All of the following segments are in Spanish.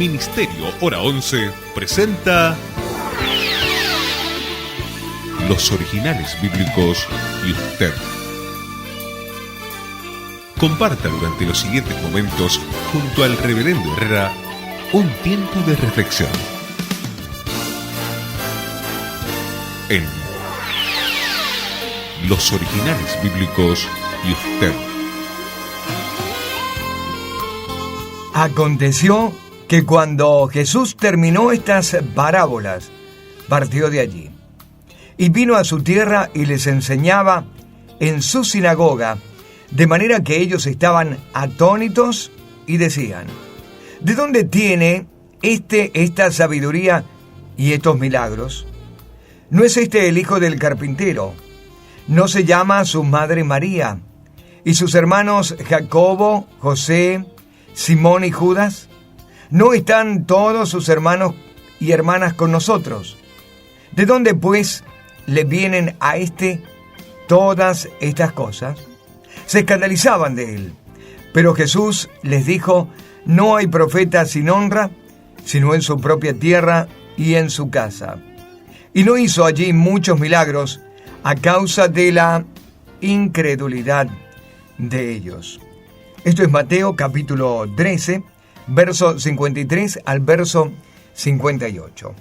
Ministerio Hora 11 presenta Los Originales Bíblicos y usted. Comparta durante los siguientes momentos junto al Reverendo Herrera un tiempo de reflexión en Los Originales Bíblicos y usted. Aconteció que cuando Jesús terminó estas parábolas, partió de allí y vino a su tierra y les enseñaba en su sinagoga, de manera que ellos estaban atónitos y decían: ¿de dónde tiene esta sabiduría y estos milagros? ¿No es este el hijo del carpintero? ¿No se llama su madre María y sus hermanos Jacobo, José, Simón y Judas? ¿No están todos sus hermanos y hermanas con nosotros? ¿De dónde pues le vienen a todas estas cosas? Se escandalizaban de él. Pero Jesús les dijo: no hay profeta sin honra, sino en su propia tierra y en su casa. Y no hizo allí muchos milagros a causa de la incredulidad de ellos. Esto es Mateo capítulo 13, verso 53 al verso 58.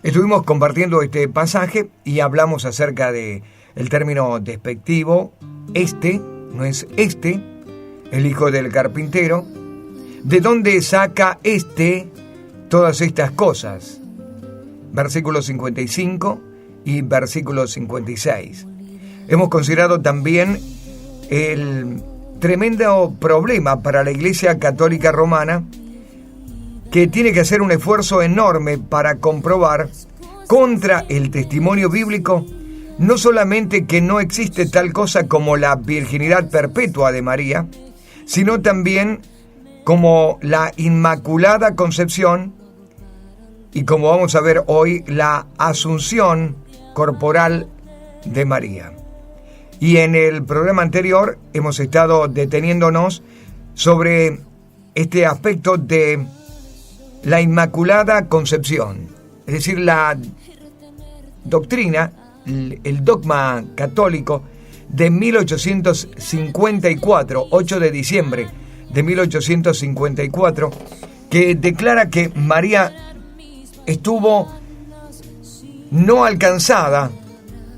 Estuvimos compartiendo este pasaje y hablamos acerca de el término despectivo, no es el hijo del carpintero. ¿De dónde saca todas estas cosas? Versículo 55 y versículo 56. Hemos considerado también el tremendo problema para la Iglesia Católica Romana, que tiene que hacer un esfuerzo enorme para comprobar contra el testimonio bíblico no solamente que no existe tal cosa como la virginidad perpetua de María, sino también como la Inmaculada Concepción y, como vamos a ver hoy, la Asunción corporal de María. Y en el programa anterior hemos estado deteniéndonos sobre este aspecto de la Inmaculada Concepción, es decir, la doctrina, el dogma católico de 1854, 8 de diciembre de 1854, que declara que María estuvo no alcanzada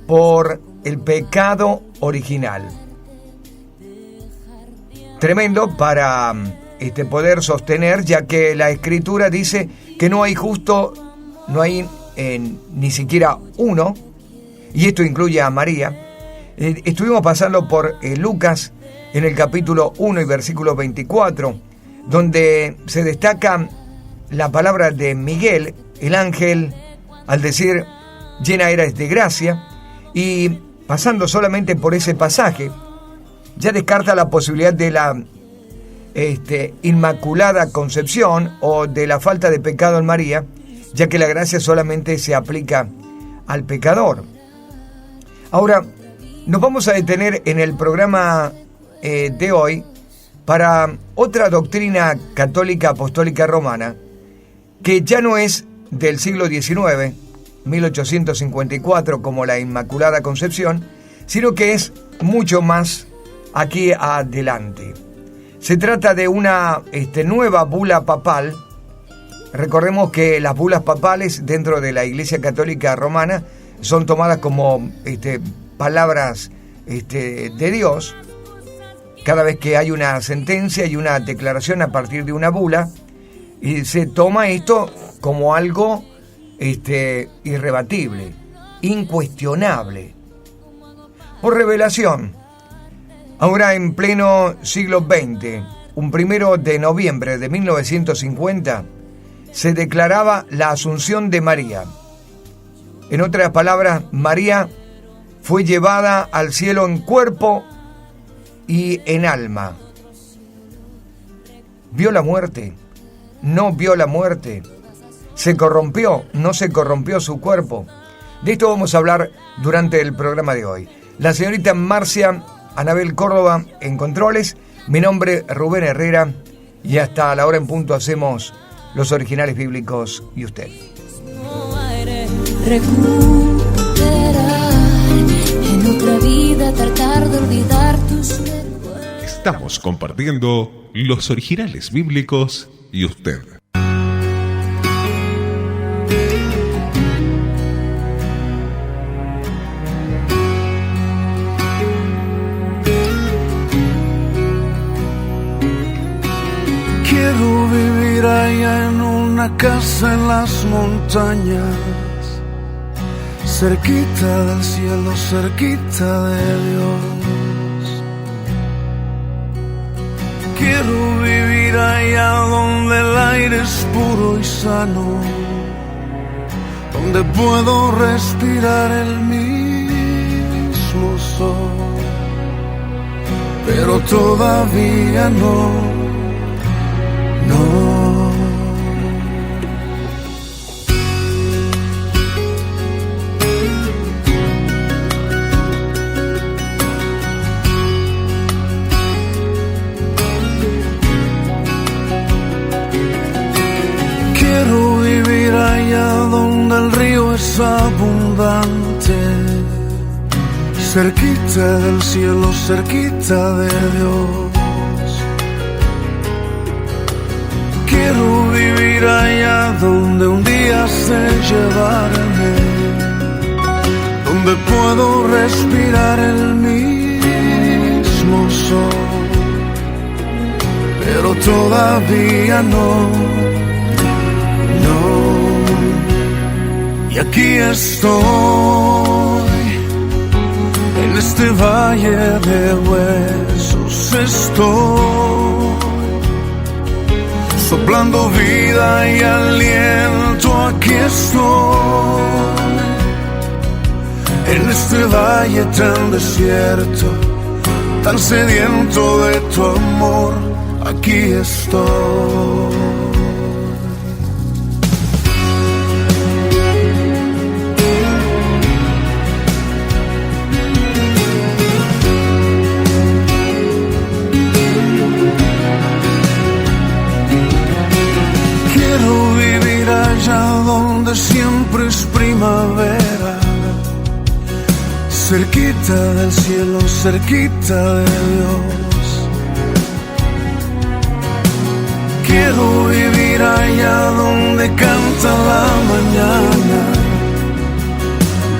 por el pecado original. Tremendo para poder sostener, ya que la Escritura dice que no hay justo, no hay ni siquiera uno, y esto incluye a María. Estuvimos pasando por Lucas en el capítulo 1 y versículo 24, donde se destaca la palabra de Miguel, el ángel, al decir: llena eres de gracia. Y pasando solamente por ese pasaje, ya descarta la posibilidad de la Inmaculada Concepción o de la falta de pecado en María, ya que la gracia solamente se aplica al pecador. Ahora, nos vamos a detener en el programa de hoy para otra doctrina católica apostólica romana, que ya no es del siglo XIX, 1854, como la Inmaculada Concepción, sino que es mucho más aquí adelante. Se trata de una nueva bula papal. Recordemos que las bulas papales dentro de la Iglesia Católica Romana son tomadas como palabras de Dios. Cada vez que hay una sentencia y una declaración a partir de una bula, y se toma esto como algo irrebatible, incuestionable, por revelación. Ahora, en pleno siglo XX, un 1 de noviembre de 1950, se declaraba la Asunción de María. En otras palabras, María fue llevada al cielo en cuerpo y en alma. ¿Vio la muerte? ¿No vio la muerte? ¿Se corrompió? ¿No se corrompió su cuerpo? De esto vamos a hablar durante el programa de hoy. La señorita Marcia Anabel Córdoba en controles, mi nombre Rubén Herrera, y hasta la hora en punto hacemos los originales bíblicos y usted. Recuperar en otra vida, tratar de olvidar tus recuerdos. Estamos compartiendo los originales bíblicos y usted. Quiero vivir allá en una casa en las montañas, cerquita del cielo, cerquita de Dios. Quiero vivir allá donde el aire es puro y sano, donde puedo respirar el mismo sol, pero todavía no. Quiero vivir allá donde el río es abundante, cerquita del cielo, cerquita de Dios. Quiero vivir allá donde un día sé llevarme, donde puedo respirar el mismo sol, pero todavía no. Y aquí estoy, en este valle de huesos estoy, soplando vida y aliento, aquí estoy, en este valle tan desierto, tan sediento de tu amor, aquí estoy. Donde siempre es primavera, cerquita del cielo, cerquita de Dios. Quiero vivir allá donde canta la mañana,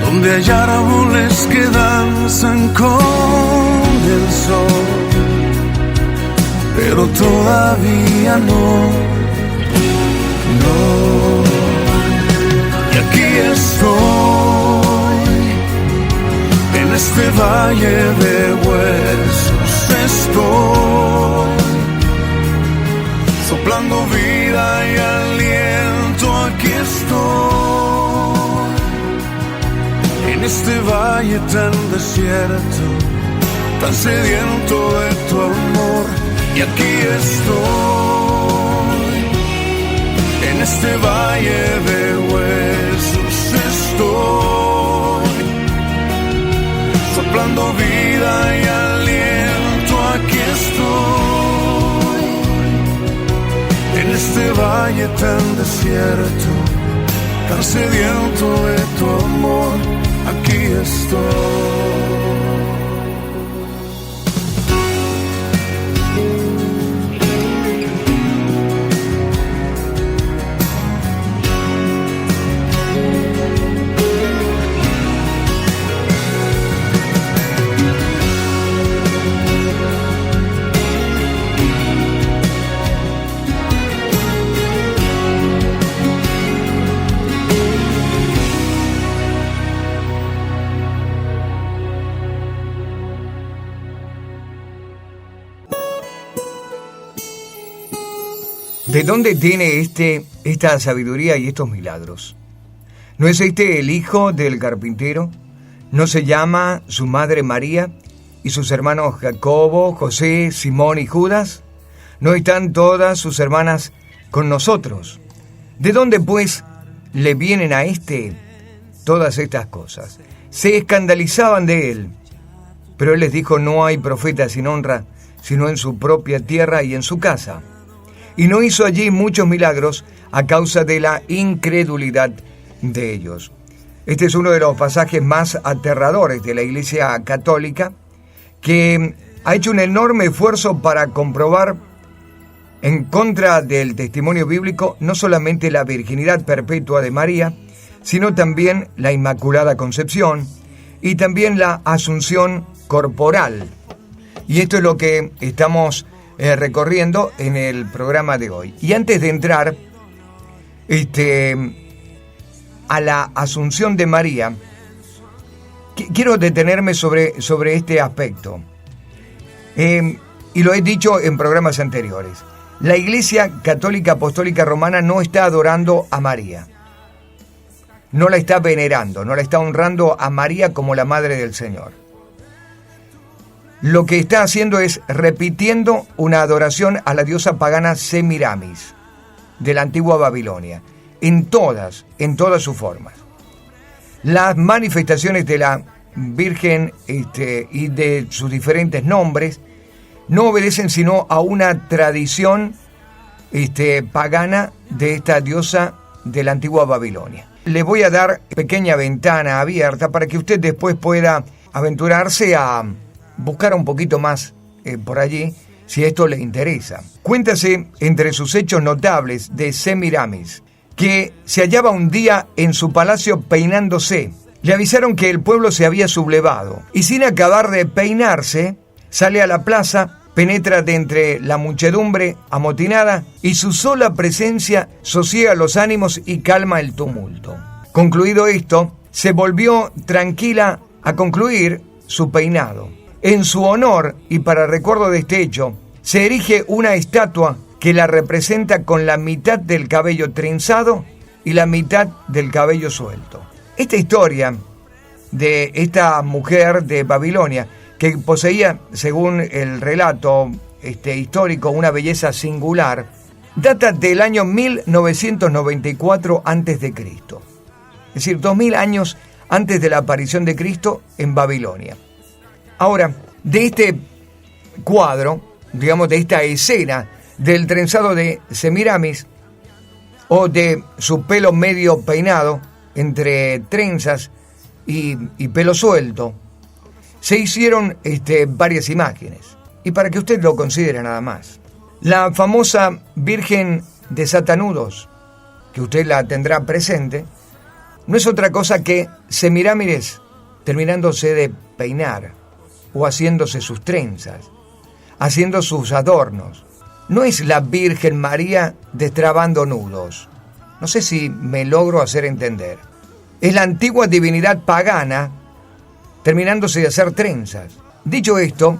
donde hay árboles que danzan con el sol, pero todavía no. Y aquí estoy, en este valle de huesos estoy, soplando vida y aliento, aquí estoy, en este valle tan desierto, tan sediento de tu amor, y aquí estoy, en este valle de huesos estoy, soplando vida y aliento, aquí estoy, en este valle tan desierto, tan sediento de tu amor, aquí estoy. ¿De dónde tiene esta sabiduría y estos milagros? ¿No es este el hijo del carpintero? ¿No se llama su madre María y sus hermanos Jacobo, José, Simón y Judas? ¿No están todas sus hermanas con nosotros? ¿De dónde, pues, le vienen a todas estas cosas? Se escandalizaban de él, pero él les dijo: no hay profeta sin honra, sino en su propia tierra y en su casa. y no hizo allí muchos milagros a causa de la incredulidad de ellos. Este es uno de los pasajes más aterradores de la Iglesia Católica, que ha hecho un enorme esfuerzo para comprobar en contra del testimonio bíblico no solamente la virginidad perpetua de María, sino también la Inmaculada Concepción y también la Asunción corporal. Y esto es lo que estamos recorriendo en el programa de hoy. Y antes de entrar a la Asunción de María, quiero detenerme sobre este aspecto. Y lo he dicho en programas anteriores. La Iglesia Católica Apostólica Romana no está adorando a María. No la está venerando, no la está honrando a María como la Madre del Señor. Lo que está haciendo es repitiendo una adoración a la diosa pagana Semiramis de la antigua Babilonia, en todas sus formas. Las manifestaciones de la Virgen y de sus diferentes nombres no obedecen sino a una tradición pagana de esta diosa de la antigua Babilonia. Le voy a dar pequeña ventana abierta para que usted después pueda aventurarse a buscar un poquito más por allí, si esto le interesa. Cuéntase entre sus hechos notables de Semiramis, que se hallaba un día en su palacio peinándose. Le avisaron que el pueblo se había sublevado, y sin acabar de peinarse, sale a la plaza, penetra de entre la muchedumbre amotinada, y su sola presencia sosiega los ánimos y calma el tumulto. Concluido esto, se volvió tranquila a concluir su peinado. En su honor y para recuerdo de este hecho, se erige una estatua que la representa con la mitad del cabello trenzado y la mitad del cabello suelto. Esta historia de esta mujer de Babilonia, que poseía, según el relato histórico, una belleza singular, data del año 1994 a.C., es decir, 2000 años antes de la aparición de Cristo en Babilonia. Ahora, de este cuadro, digamos, de esta escena del trenzado de Semiramis, o de su pelo medio peinado entre trenzas y pelo suelto, se hicieron varias imágenes. Y para que usted lo considere nada más, la famosa Virgen de Satanudos, que usted la tendrá presente, no es otra cosa que Semiramis terminándose de peinar, o haciéndose sus trenzas, haciendo sus adornos. No es la Virgen María destrabando nudos. No sé si me logro hacer entender. Es la antigua divinidad pagana terminándose de hacer trenzas. Dicho esto,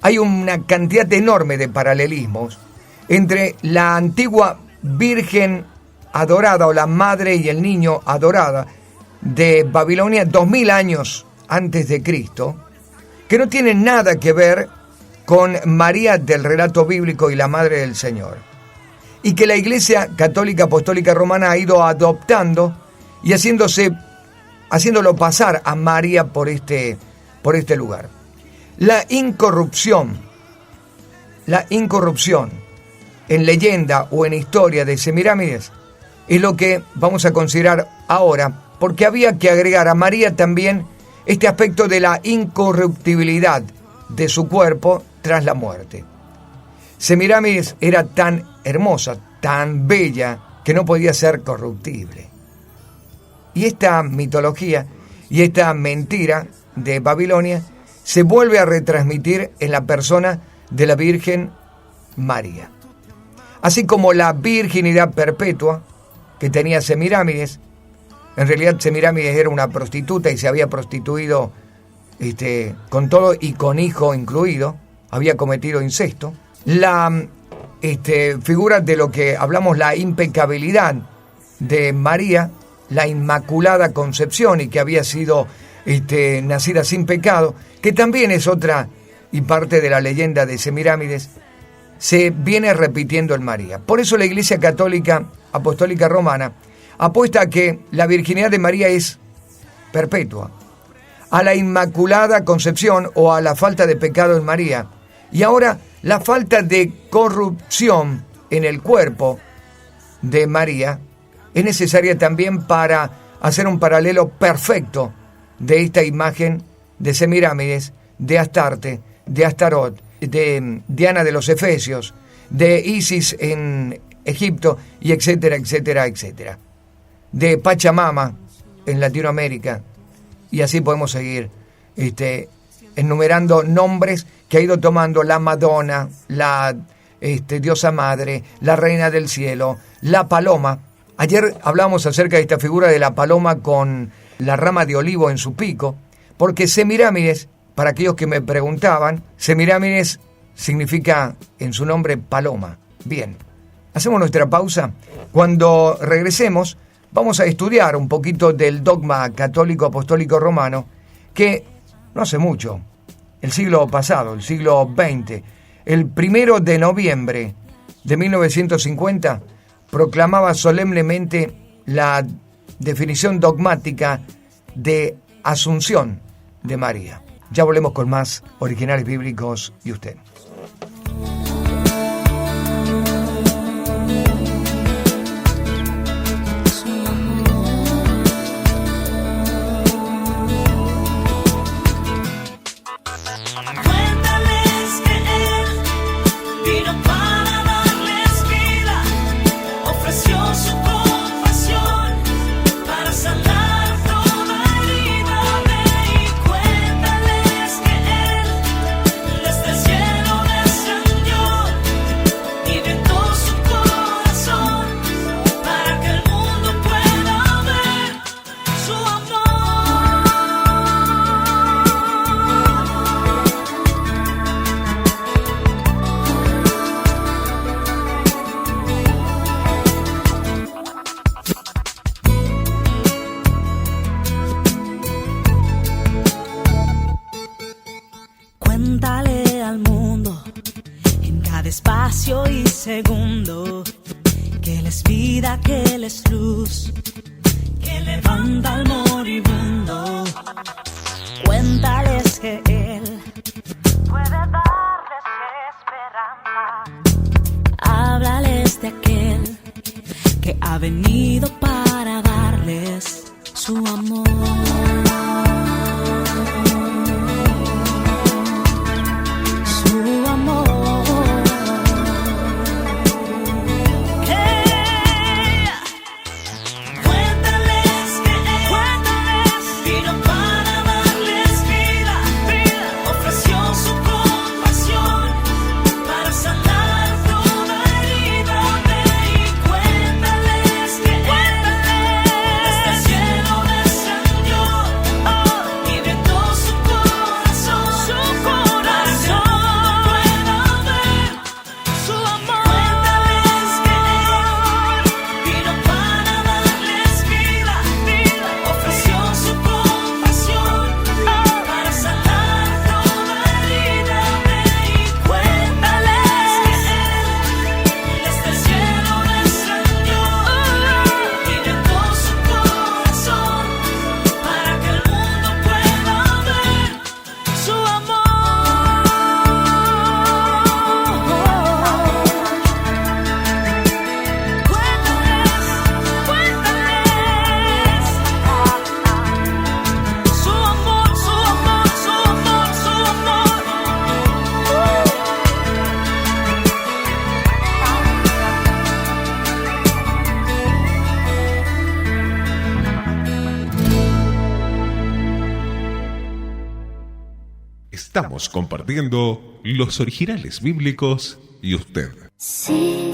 hay una cantidad enorme de paralelismos entre la antigua Virgen adorada, o la Madre y el Niño adorada de Babilonia 2000 años antes de Cristo, que no tienen nada que ver con María del relato bíblico y la Madre del Señor, y que la Iglesia Católica Apostólica Romana ha ido adoptando y haciéndolo pasar a María por este lugar. La incorrupción en leyenda o en historia de Semiramis es lo que vamos a considerar ahora, porque había que agregar a María también este aspecto de la incorruptibilidad de su cuerpo tras la muerte. Semiramis era tan hermosa, tan bella, que no podía ser corruptible. Y esta mitología y esta mentira de Babilonia se vuelve a retransmitir en la persona de la Virgen María. Así como la virginidad perpetua que tenía Semiramis. En realidad Semiramis era una prostituta y se había prostituido con todo y con hijo incluido, había cometido incesto. La figura de lo que hablamos, la impecabilidad de María, la Inmaculada Concepción, y que había sido nacida sin pecado, que también es otra y parte de la leyenda de Semiramis, se viene repitiendo en María. Por eso la Iglesia Católica Apostólica Romana apuesta a que la virginidad de María es perpetua, a la Inmaculada Concepción o a la falta de pecado en María, y ahora la falta de corrupción en el cuerpo de María es necesaria también para hacer un paralelo perfecto de esta imagen de Semíramis, de Astarte, de Astarot, de Diana de los Efesios, de Isis en Egipto, y etcétera, etcétera, etcétera. De Pachamama en Latinoamérica, y así podemos seguir enumerando nombres que ha ido tomando la Madonna, la diosa madre, la reina del cielo, la paloma. Ayer hablábamos acerca de esta figura de la paloma con la rama de olivo en su pico, porque Semíramis, para aquellos que me preguntaban, Semíramis significa en su nombre paloma. Bien, hacemos nuestra pausa. Cuando regresemos, vamos a estudiar un poquito del dogma católico apostólico romano que no hace mucho, el siglo pasado, el siglo XX, el 1 de noviembre de 1950, proclamaba solemnemente la definición dogmática de Asunción de María. Ya volvemos con más Originales Bíblicos y usted. Cuéntale al mundo en cada espacio y segundo que Él es vida, que Él es luz, que levanta al moribundo. Cuéntales que Él puede darles esperanza. Háblales de aquel que ha venido para darles su amor. Estamos compartiendo los originales bíblicos y usted. Si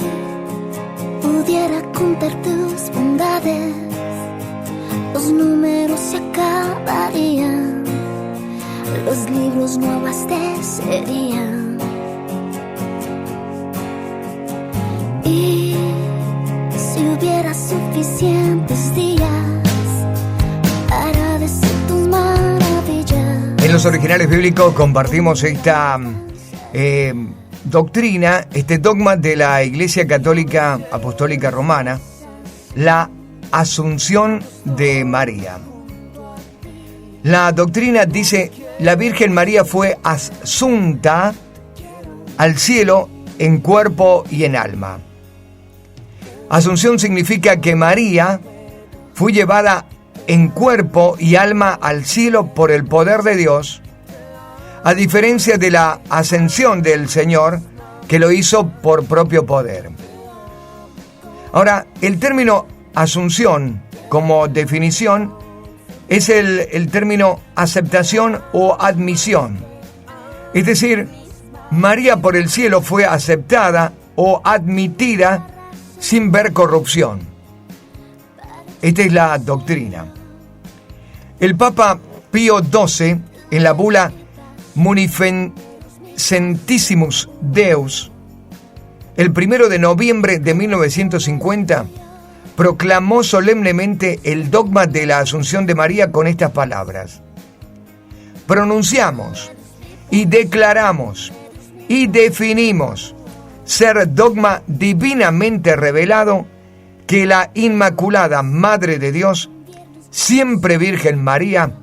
pudiera contar tus bondades, los números se acabarían, los libros no abastecerían. Y si hubiera suficientes días para decir tus maravillas. En los originales bíblicos compartimos esta doctrina, este dogma de la Iglesia Católica Apostólica Romana, la Asunción de María. La doctrina dice: la Virgen María fue asunta al cielo en cuerpo y en alma. Asunción significa que María fue llevada en cuerpo y alma al cielo por el poder de Dios, a diferencia de la ascensión del Señor, que lo hizo por propio poder. Ahora, el término asunción, como definición, es el término aceptación o admisión. Es decir, María por el cielo fue aceptada o admitida sin ver corrupción. Esta es la doctrina. El Papa Pío XII, en la bula Munificentissimus Deus, el 1 de noviembre de 1950, proclamó solemnemente el dogma de la Asunción de María con estas palabras: pronunciamos y declaramos y definimos ser dogma divinamente revelado que la Inmaculada Madre de Dios, siempre Virgen María,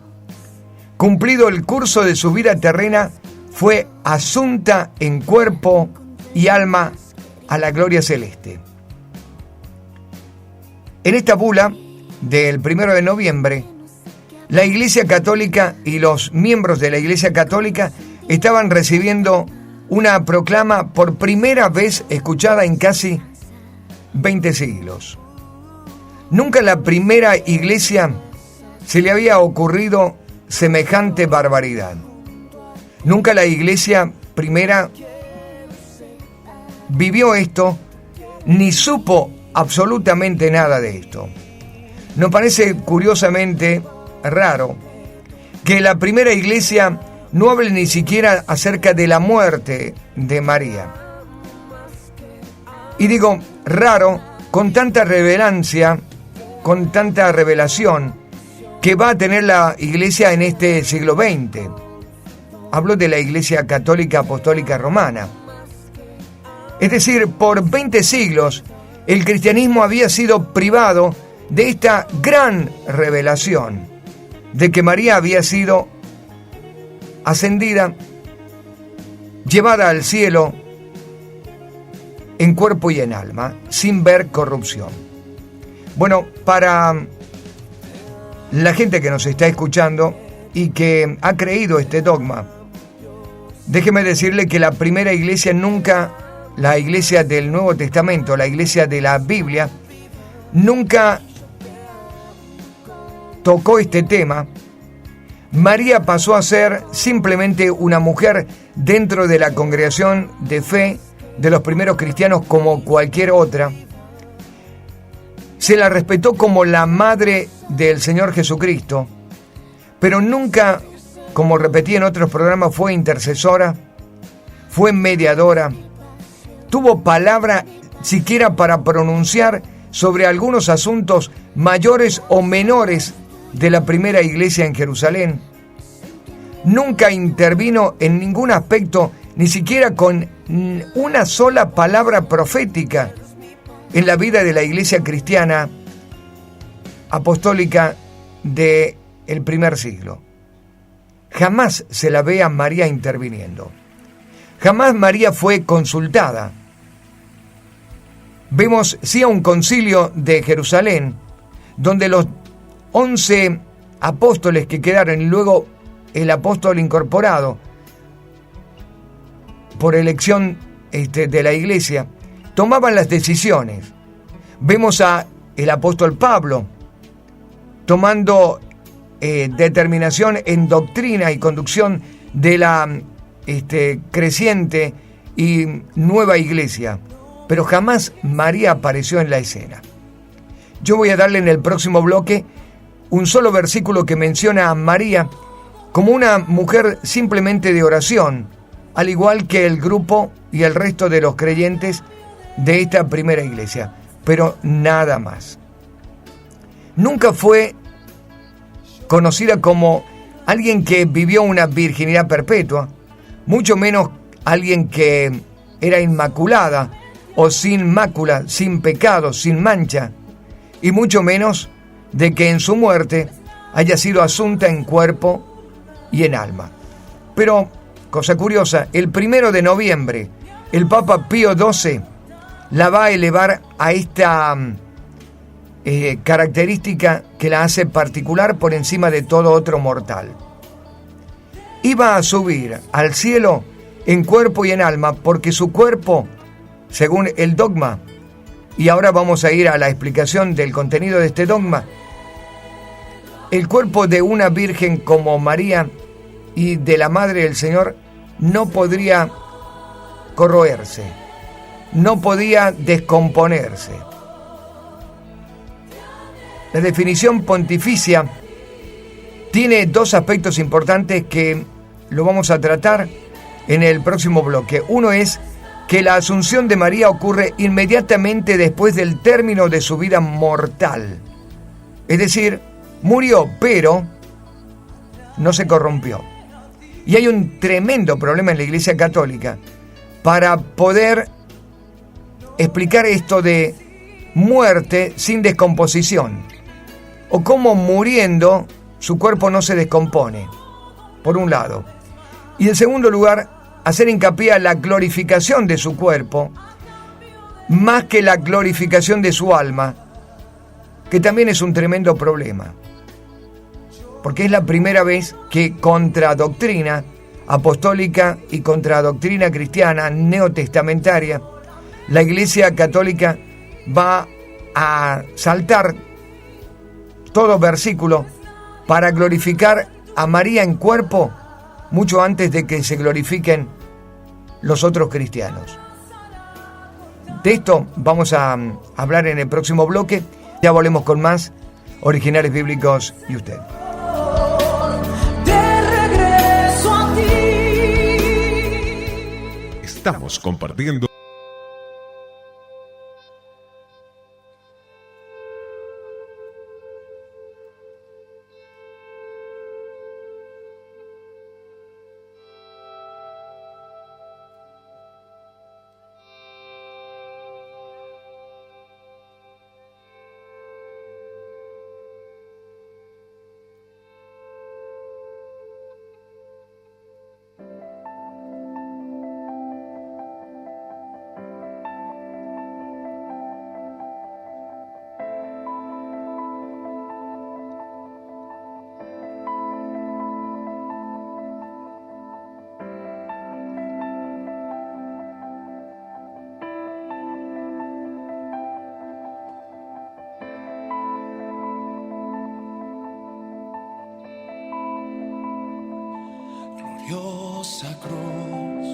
cumplido el curso de su vida terrena, fue asunta en cuerpo y alma a la gloria celeste. En esta bula del 1 de noviembre, la Iglesia Católica y los miembros de la Iglesia Católica estaban recibiendo una proclama por primera vez escuchada en casi 20 siglos. Nunca a la primera Iglesia se le había ocurrido semejante barbaridad. Nunca la Iglesia primera vivió esto, ni supo absolutamente nada de esto. Nos parece curiosamente raro que la primera Iglesia no hable ni siquiera acerca de la muerte de María. Y digo raro con tanta revelancia, con tanta revelación que va a tener la Iglesia en este siglo XX. Hablo de la Iglesia Católica Apostólica Romana. Es decir, por 20 siglos el cristianismo había sido privado de esta gran revelación de que María había sido ascendida, llevada al cielo en cuerpo y en alma, sin ver corrupción. Bueno, para la gente que nos está escuchando y que ha creído este dogma, déjeme decirle que la primera iglesia nunca, la iglesia del Nuevo Testamento, la iglesia de la Biblia, nunca tocó este tema. María pasó a ser simplemente una mujer dentro de la congregación de fe de los primeros cristianos como cualquier otra. Se la respetó como la madre del Señor Jesucristo, pero nunca, como repetí en otros programas, fue intercesora, fue mediadora, tuvo palabra siquiera para pronunciar sobre algunos asuntos mayores o menores de la primera iglesia en Jerusalén. Nunca intervino en ningún aspecto, ni siquiera con una sola palabra profética en la vida de la iglesia cristiana apostólica del primer siglo. Jamás se la ve a María interviniendo. Jamás María fue consultada. Vemos sí a un concilio de Jerusalén, donde los 11 apóstoles que quedaron y luego el apóstol incorporado por elección de la iglesia, tomaban las decisiones. Vemos a el apóstol Pablo tomando determinación en doctrina y conducción de la creciente y nueva iglesia, pero jamás María apareció en la escena. Yo voy a darle en el próximo bloque un solo versículo que menciona a María como una mujer simplemente de oración, al igual que el grupo y el resto de los creyentes de esta primera iglesia, pero nada más. Nunca fue conocida como alguien que vivió una virginidad perpetua, mucho menos alguien que era inmaculada o sin mácula, sin pecado, sin mancha, y mucho menos de que en su muerte haya sido asunta en cuerpo y en alma. Pero, cosa curiosa, el 1 de noviembre, el Papa Pío XII la va a elevar a esta característica que la hace particular por encima de todo otro mortal. Iba a subir al cielo en cuerpo y en alma, porque su cuerpo, según el dogma, y ahora vamos a ir a la explicación del contenido de este dogma, el cuerpo de una virgen como María y de la Madre del Señor no podría corroerse, no podía descomponerse. La definición pontificia tiene dos aspectos importantes que lo vamos a tratar en el próximo bloque. Uno es que la asunción de María ocurre inmediatamente después del término de su vida mortal. Es decir, murió, pero no se corrompió. Y hay un tremendo problema en la Iglesia Católica para poder explicar esto de muerte sin descomposición, o cómo muriendo su cuerpo no se descompone, por un lado. Y en segundo lugar, hacer hincapié a la glorificación de su cuerpo, más que la glorificación de su alma, que también es un tremendo problema. Porque es la primera vez que contra doctrina apostólica y contra doctrina cristiana neotestamentaria, la Iglesia Católica va a saltar todo versículo para glorificar a María en cuerpo mucho antes de que se glorifiquen los otros cristianos. De esto vamos a hablar en el próximo bloque. Ya volvemos con más Originales Bíblicos y usted. Estamos compartiendo gloriosa cruz,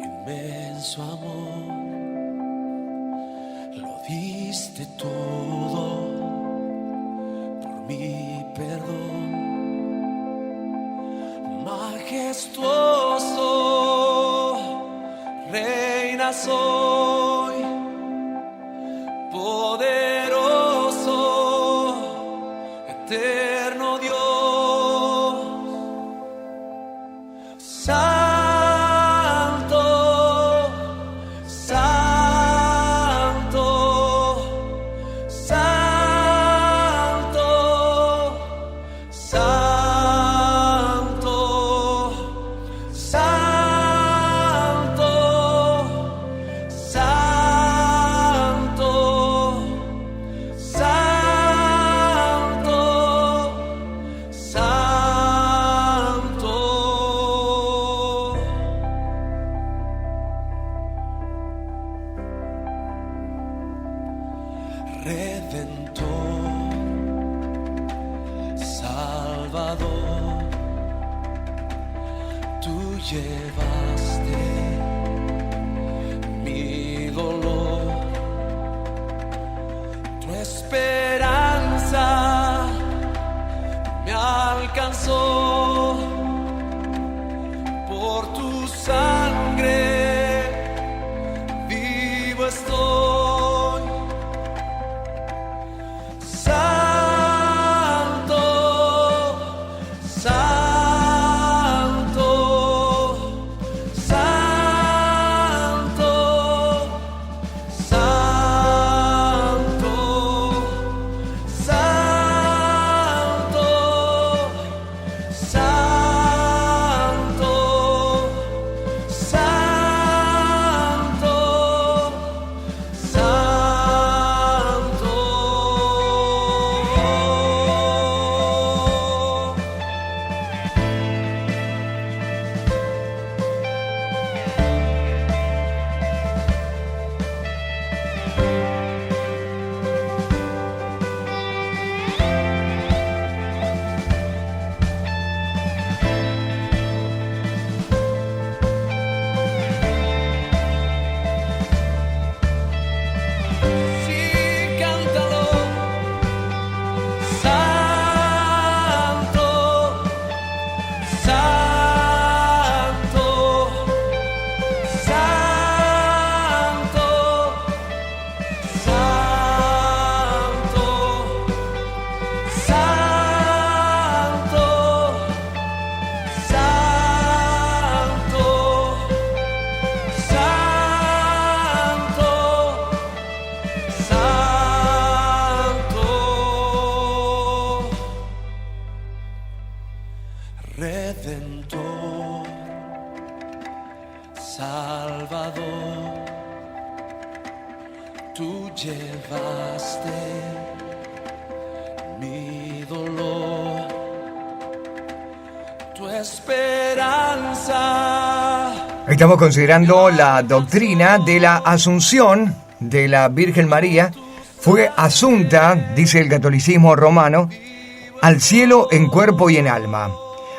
inmenso amor, lo diste todo por mi perdón, majestuoso, reina soy, poderoso, eterno Dios. Santo, santo, santo, santo, santo, santo, santo, Redentor, Salvador, tú llevaste mi dolor, tu esperanza me alcanzó, por tu sangre vivo estoy. Santo, santo, santo. Tú llevaste mi dolor, tu esperanza. Estamos considerando la doctrina de la Asunción de la Virgen María. Fue asunta, dice el catolicismo romano, al cielo en cuerpo y en alma.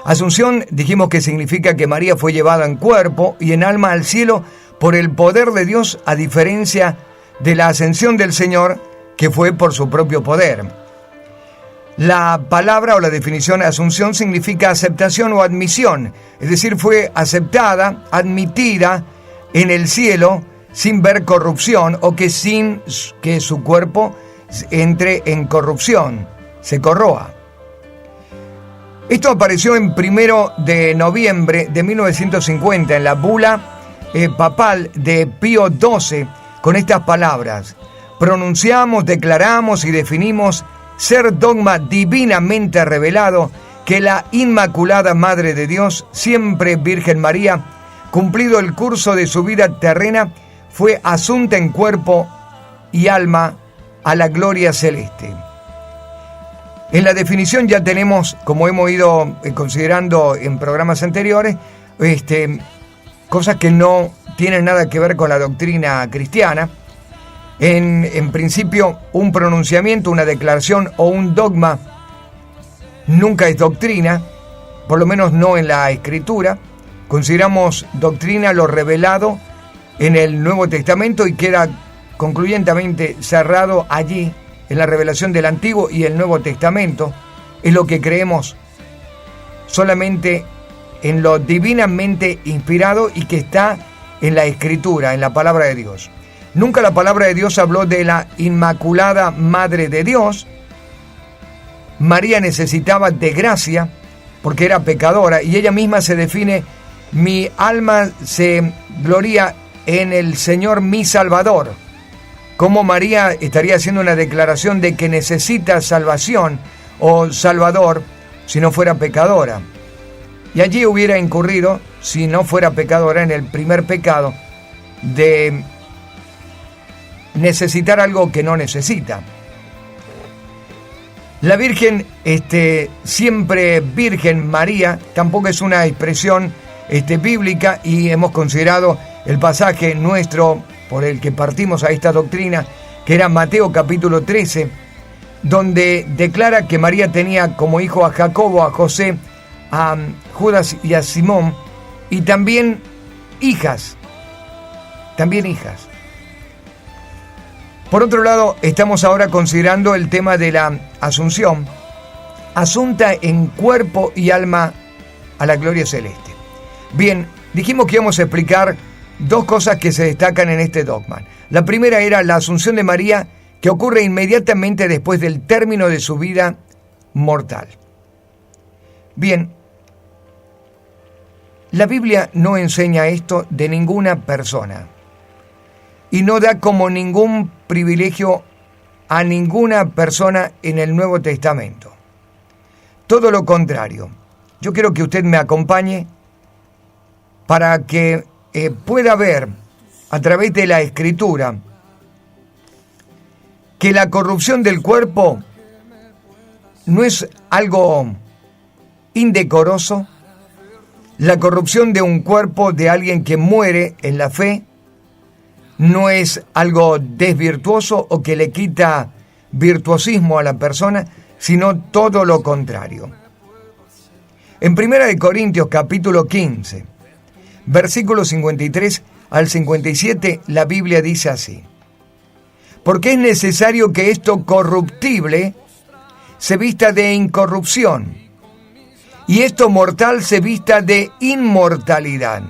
Asunción dijimos que significa que María fue llevada en cuerpo y en alma al cielo por el poder de Dios, a diferencia de la ascensión del Señor, que fue por su propio poder. La palabra o la definición asunción significa aceptación o admisión, es decir, fue aceptada, admitida en el cielo sin ver corrupción o que sin que su cuerpo entre en corrupción, se corroa. Esto apareció en 1 de noviembre de 1950 en la bula papal de Pío XII con estas palabras: pronunciamos, declaramos y definimos ser dogma divinamente revelado que la Inmaculada Madre de Dios, siempre Virgen María, cumplido el curso de su vida terrena, fue asunta en cuerpo y alma a la gloria celeste. En la definición ya tenemos, como hemos ido considerando en programas anteriores, cosas que no tienen nada que ver con la doctrina cristiana. En principio, un pronunciamiento, una declaración o un dogma nunca es doctrina, por lo menos no en la Escritura. Consideramos doctrina lo revelado en el Nuevo Testamento y queda concluyentemente cerrado allí, en la revelación del Antiguo y el Nuevo Testamento. Es lo que creemos solamente en lo divinamente inspirado y que está en la Escritura, en la palabra de Dios. Nunca la palabra de Dios habló de la Inmaculada Madre de Dios. María necesitaba de gracia porque era pecadora y ella misma se define: mi alma se gloria en el Señor mi Salvador. ¿Cómo María estaría haciendo una declaración de que necesita salvación o Salvador si no fuera pecadora? Y allí hubiera incurrido, si no fuera pecadora, en el primer pecado de necesitar algo que no necesita. La Virgen, siempre Virgen María, tampoco es una expresión bíblica, y hemos considerado el pasaje nuestro por el que partimos a esta doctrina, que era Mateo capítulo 13, donde declara que María tenía como hijo a Jacobo, a José, a Judas y a Simón, y también hijas. Por otro lado, estamos ahora considerando el tema de la Asunción, asunta en cuerpo y alma a la gloria celeste. Bien, dijimos que íbamos a explicar dos cosas que se destacan en este dogma. La primera era la Asunción de María, que ocurre inmediatamente después del término de su vida mortal. Bien, la Biblia no enseña esto de ninguna persona y no da como ningún privilegio a ninguna persona en el Nuevo Testamento. Todo lo contrario. Yo quiero que usted me acompañe para que pueda ver a través de la Escritura que la corrupción del cuerpo no es algo indecoroso. La corrupción de un cuerpo de alguien que muere en la fe no es algo desvirtuoso o que le quita virtuosismo a la persona, sino todo lo contrario. En 1 Corintios capítulo 15, versículos 53 al 57, la Biblia dice así: porque es necesario que esto corruptible se vista de incorrupción, y esto mortal se vista de inmortalidad.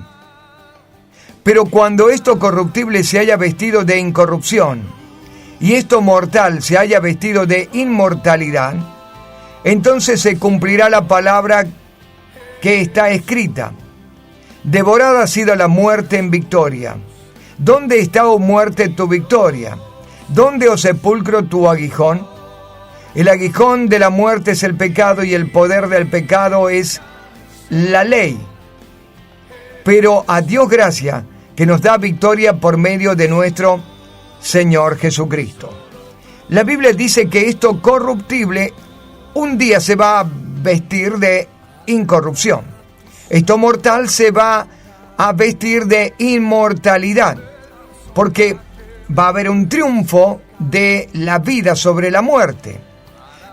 Pero cuando esto corruptible se haya vestido de incorrupción, y esto mortal se haya vestido de inmortalidad, entonces se cumplirá la palabra que está escrita: devorada ha sido la muerte en victoria. ¿Dónde está, oh muerte, tu victoria? ¿Dónde, oh sepulcro, tu aguijón? El aguijón de la muerte es el pecado, y el poder del pecado es la ley. Pero a Dios gracia, que nos da victoria por medio de nuestro Señor Jesucristo. La Biblia dice que esto corruptible un día se va a vestir de incorrupción. Esto mortal se va a vestir de inmortalidad, porque va a haber un triunfo de la vida sobre la muerte.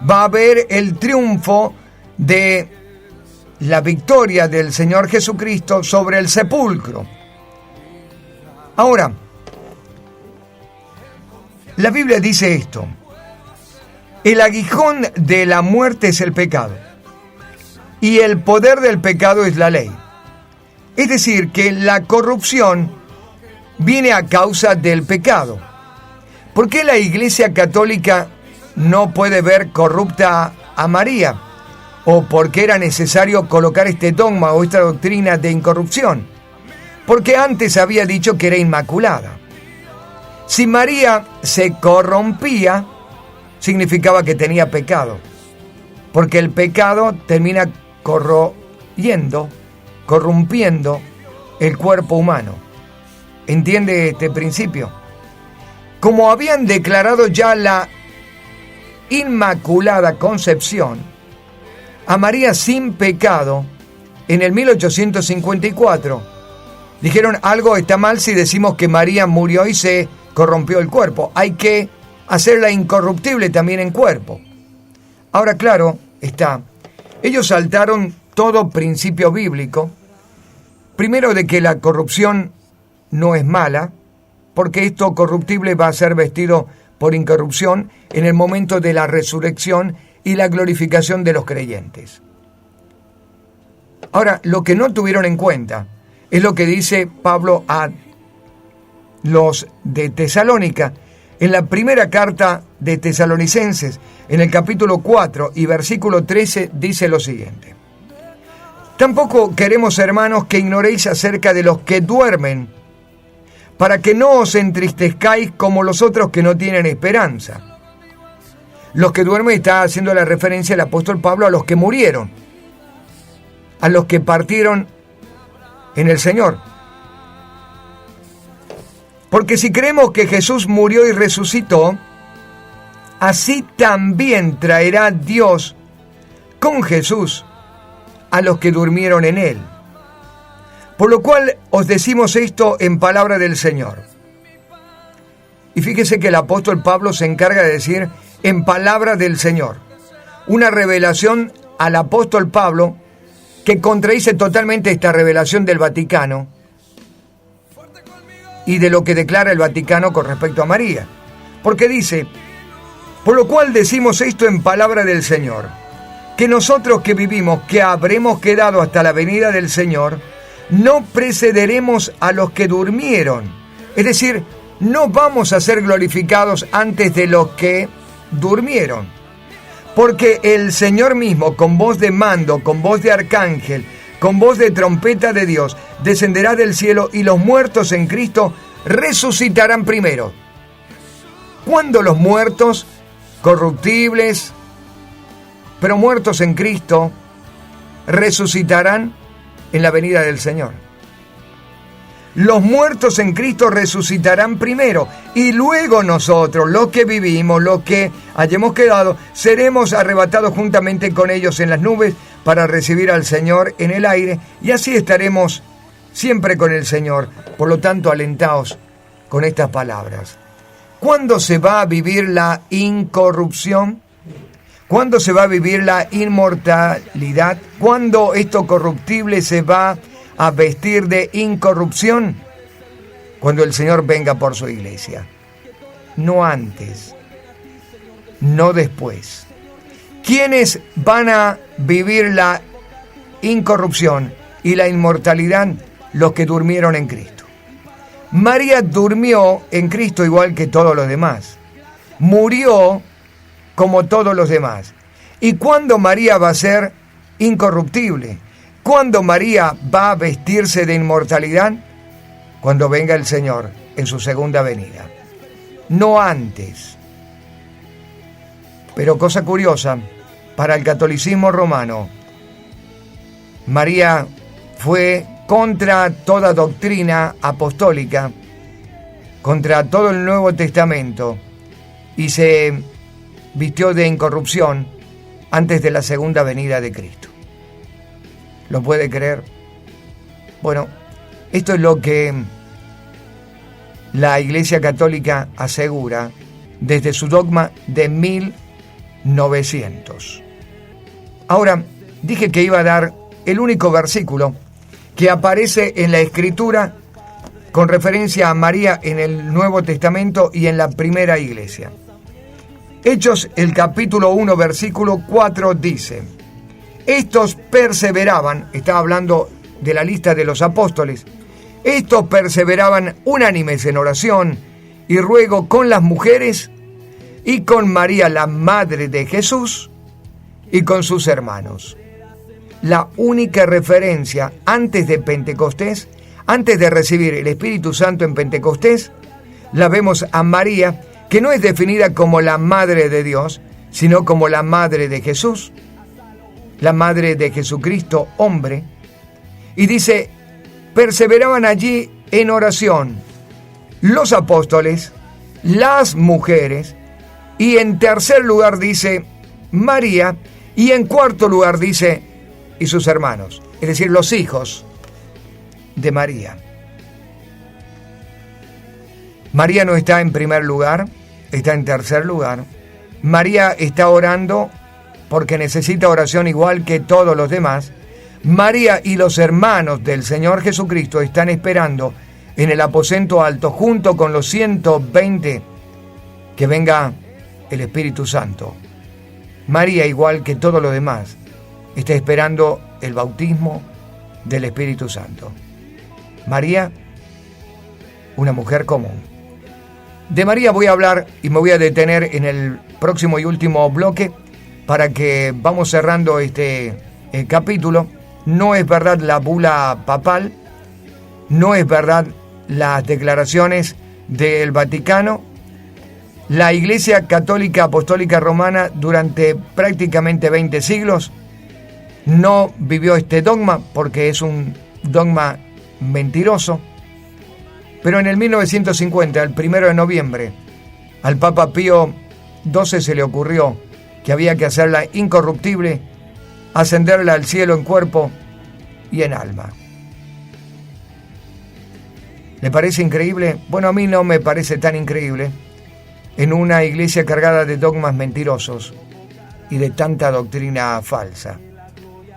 Va a haber el triunfo de la victoria del Señor Jesucristo sobre el sepulcro. Ahora, la Biblia dice esto: el aguijón de la muerte es el pecado, y el poder del pecado es la ley. Es decir, que la corrupción viene a causa del pecado. ¿Por qué la Iglesia Católica no puede ver corrupta a María? ¿O por qué era necesario colocar este dogma o esta doctrina de incorrupción? Porque antes había dicho que era inmaculada. Si María se corrompía, significaba que tenía pecado, porque el pecado termina corrompiendo el cuerpo humano. ¿Entiende este principio? Como habían declarado ya la Inmaculada Concepción, a María sin pecado, en el 1854, dijeron: algo está mal si decimos que María murió y se corrompió el cuerpo. Hay que hacerla incorruptible también en cuerpo. Ahora, claro está, ellos saltaron todo principio bíblico. Primero, de que la corrupción no es mala, porque esto corruptible va a ser vestido por incorrupción en el momento de la resurrección y la glorificación de los creyentes. Ahora, lo que no tuvieron en cuenta es lo que dice Pablo a los de Tesalónica, en la primera carta de Tesalonicenses, en el capítulo 4 y versículo 13, dice lo siguiente: tampoco queremos, hermanos, que ignoréis acerca de los que duermen, para que no os entristezcáis como los otros que no tienen esperanza. Los que duermen está haciendo la referencia el apóstol Pablo a los que murieron, a los que partieron en el Señor. Porque si creemos que Jesús murió y resucitó, así también traerá Dios con Jesús a los que durmieron en él. Por lo cual os decimos esto en palabra del Señor. Y fíjese que el apóstol Pablo se encarga de decir en palabra del Señor, una revelación al apóstol Pablo que contradice totalmente esta revelación del Vaticano y de lo que declara el Vaticano con respecto a María. Porque dice: por lo cual decimos esto en palabra del Señor, que nosotros que vivimos, que habremos quedado hasta la venida del Señor, no precederemos a los que durmieron. Es decir, no vamos a ser glorificados antes de los que durmieron. Porque el Señor mismo, con voz de mando, con voz de arcángel, con voz de trompeta de Dios, descenderá del cielo, y los muertos en Cristo resucitarán primero. ¿Cuándo los muertos corruptibles, pero muertos en Cristo, resucitarán? En la venida del Señor. Los muertos en Cristo resucitarán primero, y luego nosotros, los que vivimos, los que hayamos quedado, seremos arrebatados juntamente con ellos en las nubes para recibir al Señor en el aire, y así estaremos siempre con el Señor. Por lo tanto, alentaos con estas palabras. ¿Cuándo se va a vivir la incorrupción? ¿Cuándo se va a vivir la inmortalidad? ¿Cuándo esto corruptible se va a vestir de incorrupción? Cuando el Señor venga por su iglesia. No antes, no después. ¿Quiénes van a vivir la incorrupción y la inmortalidad? Los que durmieron en Cristo. María durmió en Cristo igual que todos los demás. Murió como todos los demás. ¿Y cuándo María va a ser incorruptible? ¿Cuándo María va a vestirse de inmortalidad? Cuando venga el Señor en su segunda venida. No antes. Pero cosa curiosa, para el catolicismo romano, María fue contra toda doctrina apostólica contra todo el Nuevo Testamento y se vistió de incorrupción antes de la segunda venida de Cristo. ¿Lo puede creer? Bueno, esto es lo que la Iglesia Católica asegura desde su dogma de 1900. Ahora, dije que iba a dar el único versículo que aparece en la Escritura con referencia a María en el Nuevo Testamento y en la primera iglesia. Hechos, el capítulo 1, versículo 4 dice: estos perseveraban, estaba hablando de la lista de los apóstoles, estos perseveraban unánimes en oración y ruego con las mujeres y con María, la madre de Jesús, y con sus hermanos. La única referencia antes de Pentecostés, antes de recibir el Espíritu Santo en Pentecostés, la vemos a María, que no es definida como la madre de Dios, sino como la madre de Jesús, la madre de Jesucristo, hombre. Y dice, perseveraban allí en oración los apóstoles, las mujeres, y en tercer lugar dice María, y en cuarto lugar dice y sus hermanos, es decir, los hijos de María. María no está en primer lugar, está en tercer lugar. María está orando porque necesita oración igual que todos los demás. María y los hermanos del Señor Jesucristo están esperando en el aposento alto junto con los 120 que venga el Espíritu Santo. María, igual que todos los demás, está esperando el bautismo del Espíritu Santo. María, una mujer común. De María voy a hablar y me voy a detener en el próximo y último bloque para que vamos cerrando este capítulo. No es verdad la bula papal, no es verdad las declaraciones del Vaticano. La Iglesia Católica Apostólica Romana durante prácticamente 20 siglos no vivió este dogma porque es un dogma mentiroso. Pero en el 1950, el 1 de noviembre, al Papa Pío XII se le ocurrió que había que hacerla incorruptible, ascenderla al cielo en cuerpo y en alma. ¿Le parece increíble? Bueno, a mí no me parece tan increíble en una iglesia cargada de dogmas mentirosos y de tanta doctrina falsa.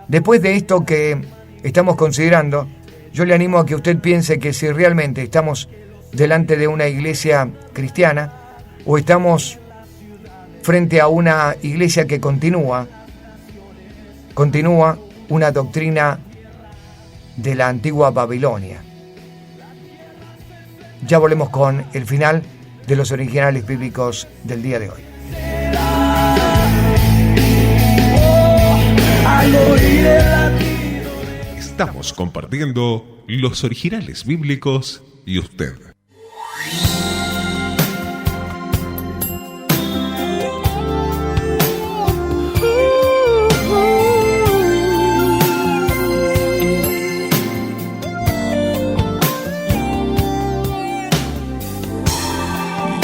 Después de esto que estamos considerando, yo le animo a que usted piense que si realmente estamos delante de una iglesia cristiana o estamos frente a una iglesia que continúa una doctrina de la antigua Babilonia. Ya volvemos con el final de los originales bíblicos del día de hoy. Estamos compartiendo los originales bíblicos y usted.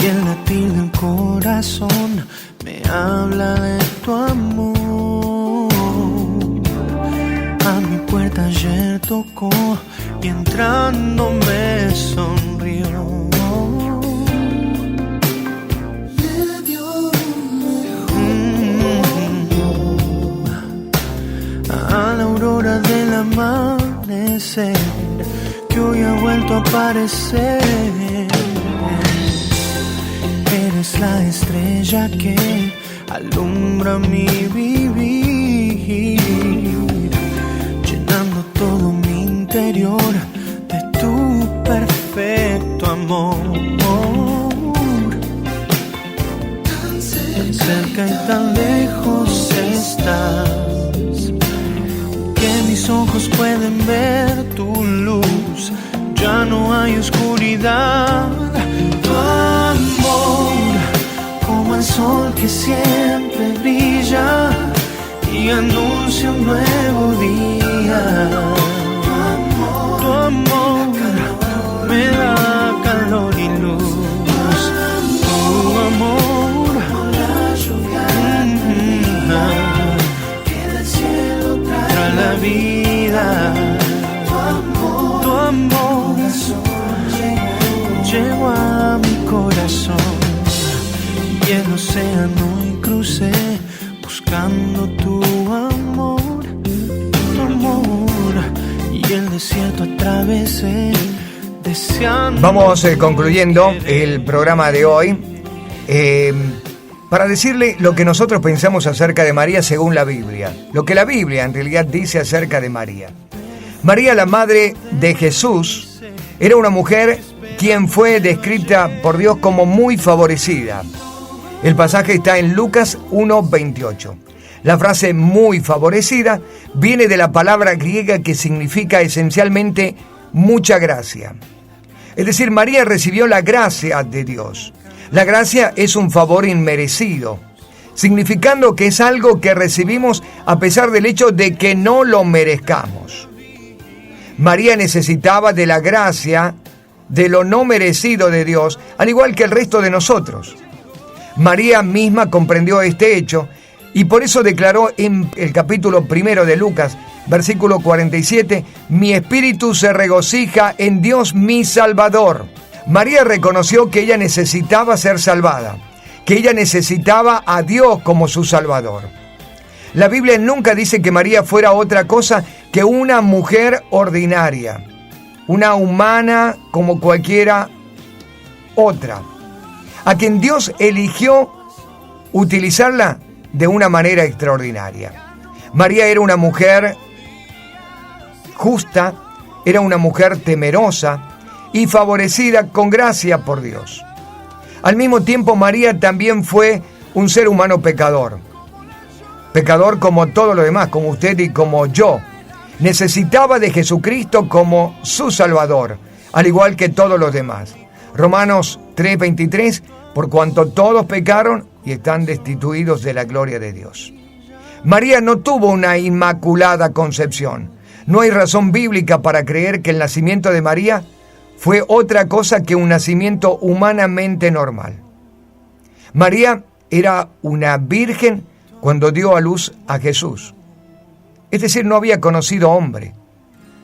Y el latir del corazón me habla de tu amor. A mi puerta ayer tocó y entrando me sonrió. Me dio a la aurora del amanecer que hoy ha vuelto a aparecer. Eres la estrella que alumbra mi vivir, llenando todo mi interior de tu perfecto amor. Tan cerca y tan lejos estás, que mis ojos pueden ver tu luz. Ya no hay oscuridad. Tu amor, como el sol que siempre brilla y anuncia un nuevo día. Tu amor me da calor y luz. y el océano y crucé buscando tu amor, y el desierto atravesé deseando. Vamos concluyendo el programa de hoy para decirle lo que nosotros pensamos acerca de María según la Biblia, lo que la Biblia en realidad dice acerca de María. María, la madre de Jesús, era una mujer quien fue descrita por Dios como muy favorecida. El pasaje está en Lucas 1:28. La frase muy favorecida viene de la palabra griega que significa esencialmente mucha gracia. Es decir, María recibió la gracia de Dios. La gracia es un favor inmerecido, significando que es algo que recibimos a pesar del hecho de que no lo merezcamos. María necesitaba de la gracia, de lo no merecido de Dios, al igual que el resto de nosotros. María misma comprendió este hecho y por eso declaró en el capítulo 1 de Lucas, versículo 47, mi espíritu se regocija en Dios mi Salvador. María reconoció que ella necesitaba ser salvada, que ella necesitaba a Dios como su Salvador. La Biblia nunca dice que María fuera otra cosa que una mujer ordinaria, una humana como cualquiera otra, a quien Dios eligió utilizarla de una manera extraordinaria. María era una mujer justa, era una mujer temerosa y favorecida con gracia por Dios. Al mismo tiempo, María también fue un ser humano pecador. Pecador como todos los demás, como usted y como yo. Necesitaba de Jesucristo como su Salvador, al igual que todos los demás. Romanos 3:23, por cuanto todos pecaron y están destituidos de la gloria de Dios. María no tuvo una inmaculada concepción. No hay razón bíblica para creer que el nacimiento de María fue otra cosa que un nacimiento humanamente normal. María era una virgen cuando dio a luz a Jesús. Es decir, no había conocido hombre.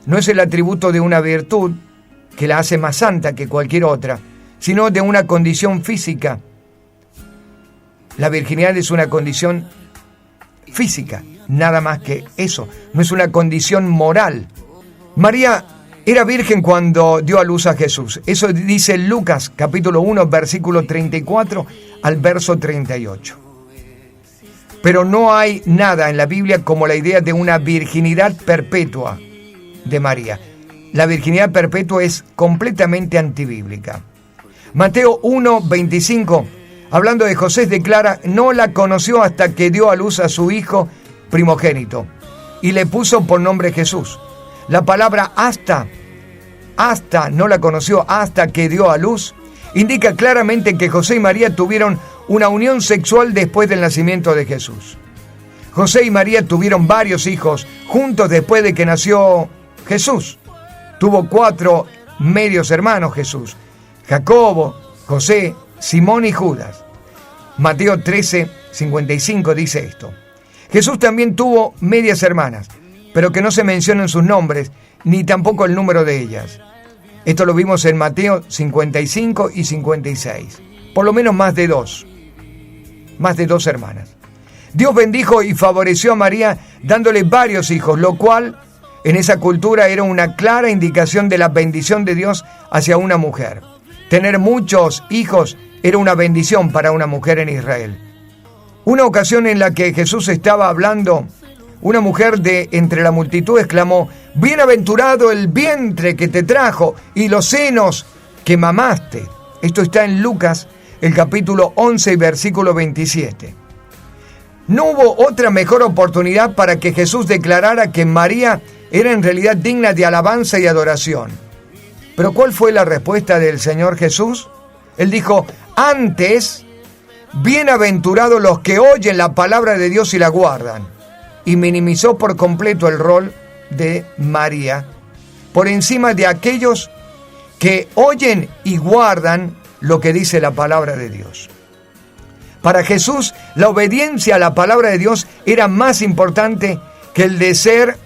No es el atributo de una virtud que la hace más santa que cualquier otra, sino de una condición física. La virginidad es una condición física, nada más que eso. No es una condición moral. María era virgen cuando dio a luz a Jesús. Eso dice Lucas, capítulo 1, versículo 34 al verso 38. Pero no hay nada en la Biblia como la idea de una virginidad perpetua de María. La virginidad perpetua es completamente antibíblica. Mateo 1:25, hablando de José, declara, no la conoció hasta que dio a luz a su hijo primogénito y le puso por nombre Jesús. La palabra hasta, no la conoció hasta que dio a luz, indica claramente que José y María tuvieron una unión sexual después del nacimiento de Jesús. José y María tuvieron varios hijos juntos después de que nació Jesús. Tuvo 4 medios hermanos Jesús: Jacobo, José, Simón y Judas. Mateo 13:55 dice esto. Jesús también tuvo medias hermanas, pero que no se mencionan sus nombres, ni tampoco el número de ellas. Esto lo vimos en Mateo 55 y 56. Por lo menos más de dos hermanas. Dios bendijo y favoreció a María dándole varios hijos, lo cual en esa cultura era una clara indicación de la bendición de Dios hacia una mujer. Tener muchos hijos era una bendición para una mujer en Israel. Una ocasión en la que Jesús estaba hablando, una mujer de entre la multitud exclamó, bienaventurado el vientre que te trajo y los senos que mamaste. Esto está en Lucas, el capítulo 11 y versículo 27. No hubo otra mejor oportunidad para que Jesús declarara que María era en realidad digna de alabanza y adoración. Pero ¿cuál fue la respuesta del Señor Jesús? Él dijo, antes, bienaventurados los que oyen la palabra de Dios y la guardan. Y minimizó por completo el rol de María por encima de aquellos que oyen y guardan lo que dice la palabra de Dios. Para Jesús, la obediencia a la palabra de Dios era más importante que el de ser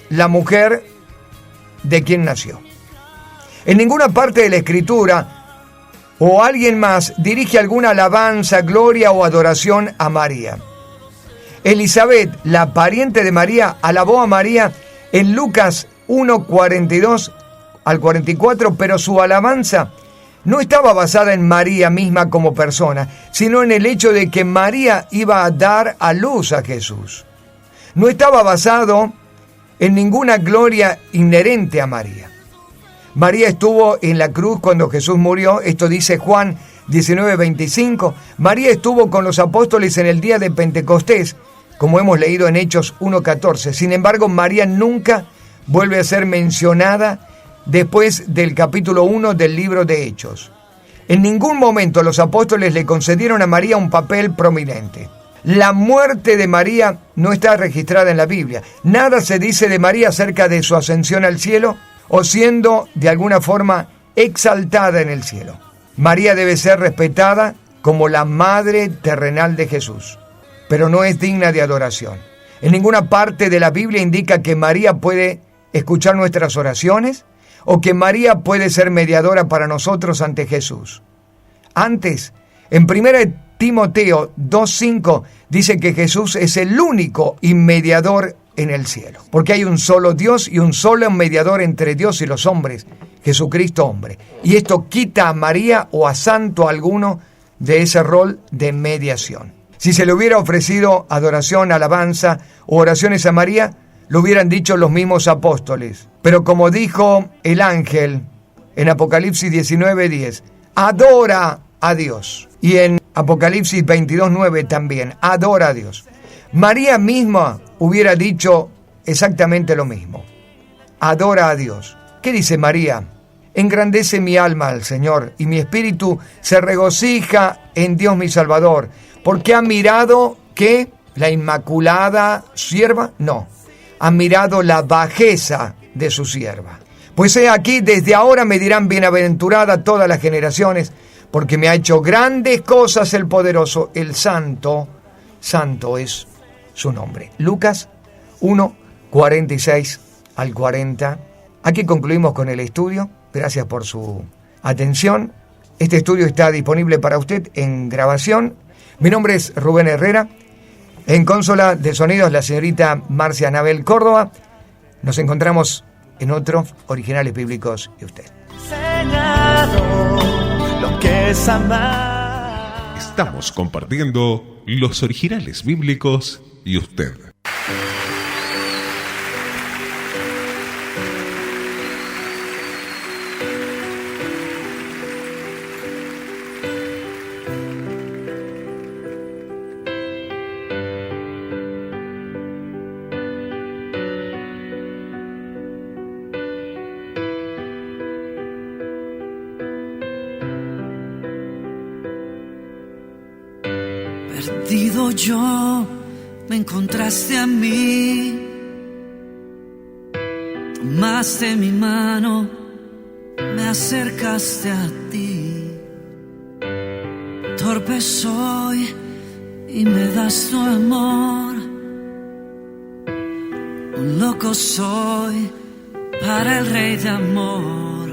la mujer de quien nació. En ninguna parte de la Escritura o alguien más dirige alguna alabanza, gloria o adoración a María. Elizabeth, la pariente de María, alabó a María en Lucas 1:42 al 44, pero su alabanza no estaba basada en María misma como persona, sino en el hecho de que María iba a dar a luz a Jesús. No estaba basado en ninguna gloria inherente a María. María estuvo en la cruz cuando Jesús murió, esto dice Juan 19:25. María estuvo con los apóstoles en el día de Pentecostés, como hemos leído en Hechos 1:14. Sin embargo, María nunca vuelve a ser mencionada después del capítulo 1 del libro de Hechos. En ningún momento los apóstoles le concedieron a María un papel prominente. La muerte de María no está registrada en la Biblia. Nada se dice de María acerca de su ascensión al cielo o siendo de alguna forma exaltada en el cielo. María debe ser respetada como la madre terrenal de Jesús, pero no es digna de adoración. En ninguna parte de la Biblia indica que María puede escuchar nuestras oraciones o que María puede ser mediadora para nosotros ante Jesús. Antes, en 1 Timoteo 2:5 dice que Jesús es el único mediador en el cielo, porque hay un solo Dios y un solo mediador entre Dios y los hombres, Jesucristo hombre. Y esto quita a María o a santo alguno de ese rol de mediación. Si se le hubiera ofrecido adoración, alabanza o oraciones a María, lo hubieran dicho los mismos apóstoles. Pero como dijo el ángel en Apocalipsis 19:10, adora a Dios. Y en Apocalipsis 22:9 también, adora a Dios. María misma hubiera dicho exactamente lo mismo. Adora a Dios. ¿Qué dice María? Engrandece mi alma al Señor y mi espíritu se regocija en Dios mi Salvador, porque ha mirado, ¿qué? ¿La inmaculada sierva? No. Ha mirado la bajeza de su sierva. Pues he aquí, desde ahora me dirán bienaventurada todas las generaciones, porque me ha hecho grandes cosas el poderoso, el santo, santo es su nombre. Lucas 1:46 al 40. Aquí concluimos con el estudio. Gracias por su atención. Este estudio está disponible para usted en grabación. Mi nombre es Rubén Herrera. En consola de sonidos, la señorita Marcia Anabel Córdoba. Nos encontramos en otros Originales Bíblicos y usted. Lo que es amar. Estamos compartiendo los Originales Bíblicos y usted. Perdido yo, me encontraste a mí, tomaste mi mano, me acercaste a ti. Torpe soy y me das tu amor, un loco soy para el Rey de amor.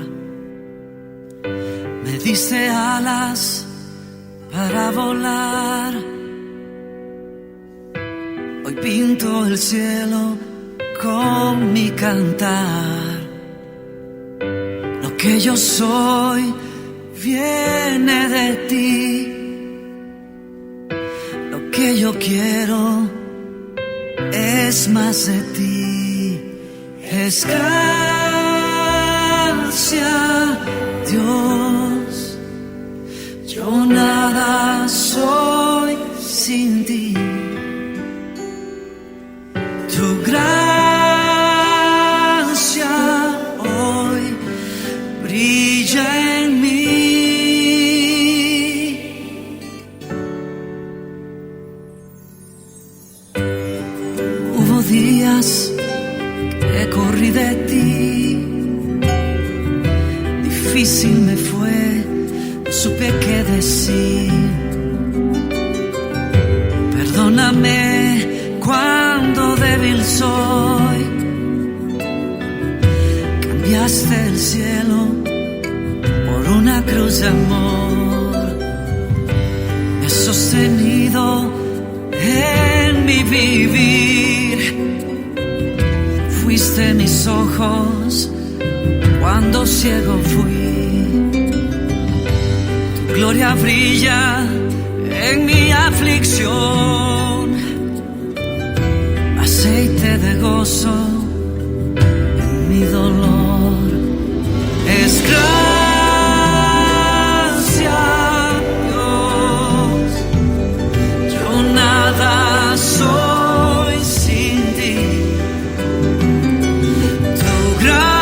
Me diste alas para volar. Hoy pinto el cielo con mi cantar. Lo que yo soy viene de ti. Lo que yo quiero es más de ti. Es gracia, Dios. Yo nada soy sin ti. Tu gracia hoy brilla en mí. Hubo días que corrí de ti, difícil me fue, no supe qué decir. Perdóname cuando débil soy. Cambiaste el cielo por una cruz de amor. sostenido en mi vivir. Fuiste mis ojos cuando ciego fui. Tu gloria brilla en mi aflicción. Aceite de gozo en mi dolor. Es gracia, Dios. Yo nada soy sin ti. Tu gracia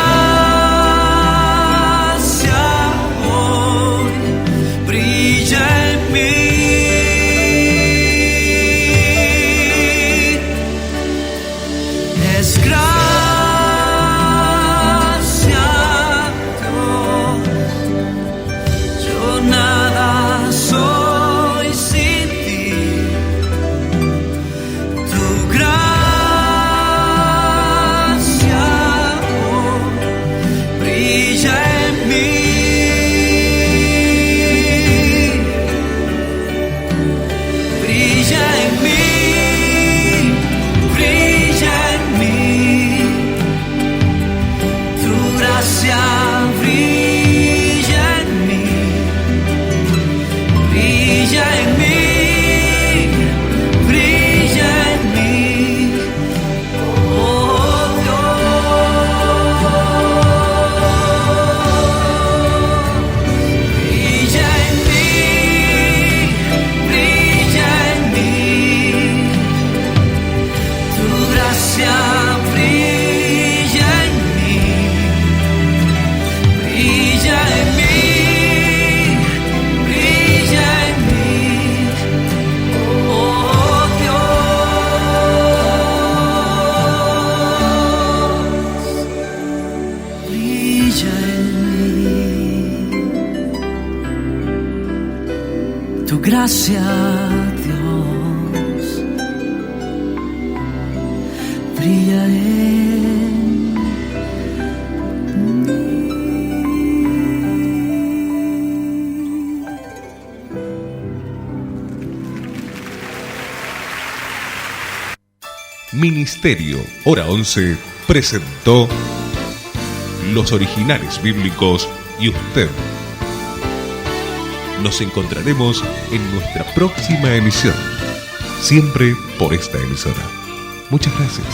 hoy brilla en mí. Es gracia, Dios. Yo nada soy sin ti. Tu gracia hoy brilla en mí. Brilla en mí. Brilla en mí. Tu gracia brilla en mí. Brilla en mí. Brilla en mí. Oh Dios. Brilla en mí. Brilla en mí. Tu gracia brilla en mí. Brilla en mí. Brilla en mí. Oh Dios. Brilla en mí. Tu gracia, Dios, brilla en Ministerio Hora 11 presentó Los Originales Bíblicos y usted. Nos encontraremos en nuestra próxima emisión, siempre por esta emisora. Muchas gracias.